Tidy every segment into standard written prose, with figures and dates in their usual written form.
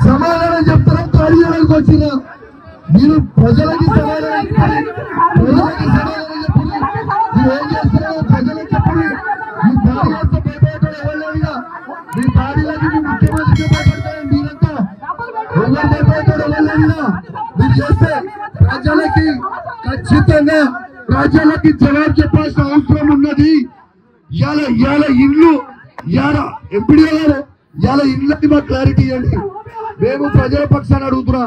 సమాధానం చెప్తారా కార్యాలయానికి వచ్చినా మీరు ప్రజలకి సమాధానం చెప్పండి మీరు ఏం చేస్తున్నారో ప్రజలకు చెప్పండి మీ దాడి చేస్తే భయపడతాడు ఎవరిగా మీ దాడిలకి మీ ముఖ్యమంత్రికి భయపడతాడు మీరంతా ఎవరు భయపడతాడు ఎవరిగా మీరు చేస్తే ప్రజలకి ఖచ్చితంగా ప్రజలకి జవాబు చెప్పాల్సిన అవసరం ఉన్నది ఇవాళ ఇల్లు ఇవాళ ఎంపీడీ గారు ఇవాళ ఇళ్ళకి మాకు క్లారిటీ ఇవ్వండి మేము ప్రజల పక్షాన్ని అడుగుతున్నా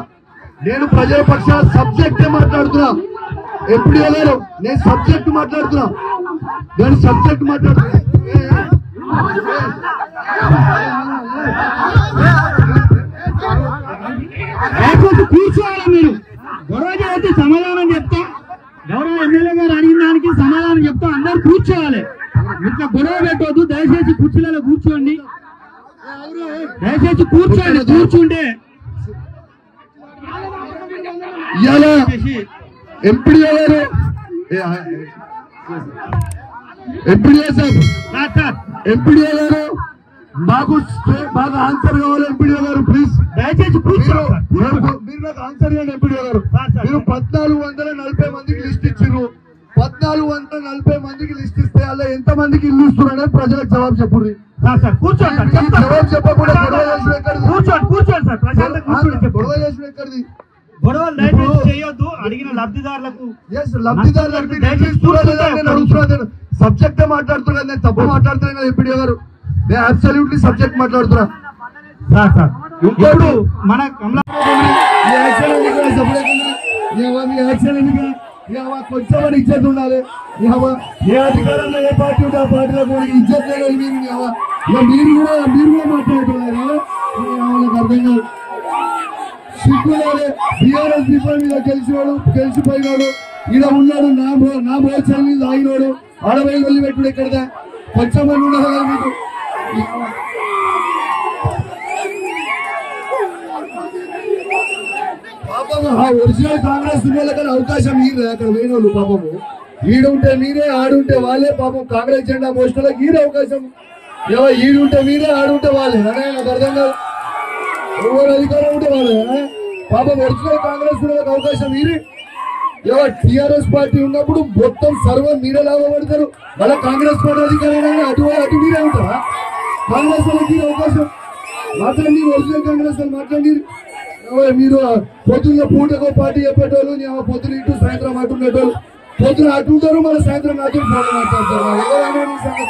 నేను ప్రజల పక్షాన సబ్జెక్టే మాట్లాడుతున్నా ఎంపీడీ గారు నేను సబ్జెక్ట్ మాట్లాడుతున్నా నేను సబ్జెక్ట్ మాట్లాడుతున్నా కూర్చోవాలి మీరు గొడవ చేస్తే సమాధానం చెప్తా గౌరవ ఎమ్మెల్యే గారు అడిగిన దానికి సమాధానం చెప్తా అందరు కూర్చోవాలి ఇట్లా గొడవ పెట్టవద్దు దయచేసి కుర్చీలలో కూర్చోండి దయచేసి కూర్చుంటే ఎంపీడీ గారు ఎంపీడీ గారు మాకు బాగా ఆన్సర్ కావాలి ఎంపీడీ గారు ప్లీజ్ దయచేసి మీరు నాకు ఆన్సర్ చేయండి ఎంపీడీ గారు మీరు 1440 మందికి లిస్ట్ ఇచ్చారు 1440 మందికి లిస్ట్ ఇస్తే అలా ఎంత మందికి ఇల్లు ఇస్తున్నారని ప్రజలకు జవాబు చెప్పండి జవాబు చెప్పకుండా గొడవ చేసిన ఎక్కడిది గొడవలు దయచేసి చేయొద్దు అడిగిన లబ్ధిదారులకు సబ్జెక్ట్ మాట్లాడుతున్నా నేను తప్పు మాట్లాడుతున్నాను కదా ఎంపీడీ గారు నేను అబ్సల్యూట్లీ సబ్జెక్ట్ మాట్లాడుతున్నా ఇంకోటి మన కొంచెం ఇజ్జత్ ఉండాలి ఏ అధికారంలో ఏ పార్టీ ఉంటే ఆ పార్టీలో కూడా ఇజ్జత్ లేదు మీరు కూడా మాట్లాడుతున్నారు నాకు అర్థం కాదు సిగ్గులాడే టీఆర్ఎస్ పీపుల్ మీద గెలిచిపోయినాడు ఈడ ఉన్నాడు నా మోచాల మీద ఆగినాడు ఆడవై వెళ్ళి పెట్టుడు ఎక్కడదా కొంచెం మంది ఉన్నారు కదా మీకు పాపము ఒరిజినల్ కాంగ్రెస్ వాళ్ళకన్నా అవకాశం ఈరే అక్కడ పోయినోళ్ళు పాపము ఈడుంటే మీరే ఆడుంటే వాళ్ళే పాపం కాంగ్రెస్ జెండా మోసడానికి ఈరే అవకాశం ఈడుంటే మీరే ఆడుంటే వాళ్ళే అనే నాకు అర్థం కాదు ఎవరు అధికారం ఉంటే వాళ్ళే పాపం ఒరిజినల్ కాంగ్రెస్ వాళ్ళకి అవకాశం ఈరే టీఆర్ఎస్ పార్టీ ఉన్నప్పుడు మొత్తం సర్వం మీరే లాభపడతారు మళ్ళీ కాంగ్రెస్ పార్టీ అధికారం అటు మీరే ఉంటారా కాంగ్రెస్ వాళ్ళకి అవకాశం మాట్లాడి ఒరిజినల్ కాంగ్రెస్ వాళ్ళు మాట్లాడి మీరు పొద్దున్న పూటకో పార్టీ చెప్పేటోళ్ళు పొద్దున ఇటు సాయంత్రం అటు ఉండేటోళ్ళు పొద్దున అటు ఉంటారు మళ్ళీ సాయంత్రం నాతో ఫోన్ మాట్లాడతారు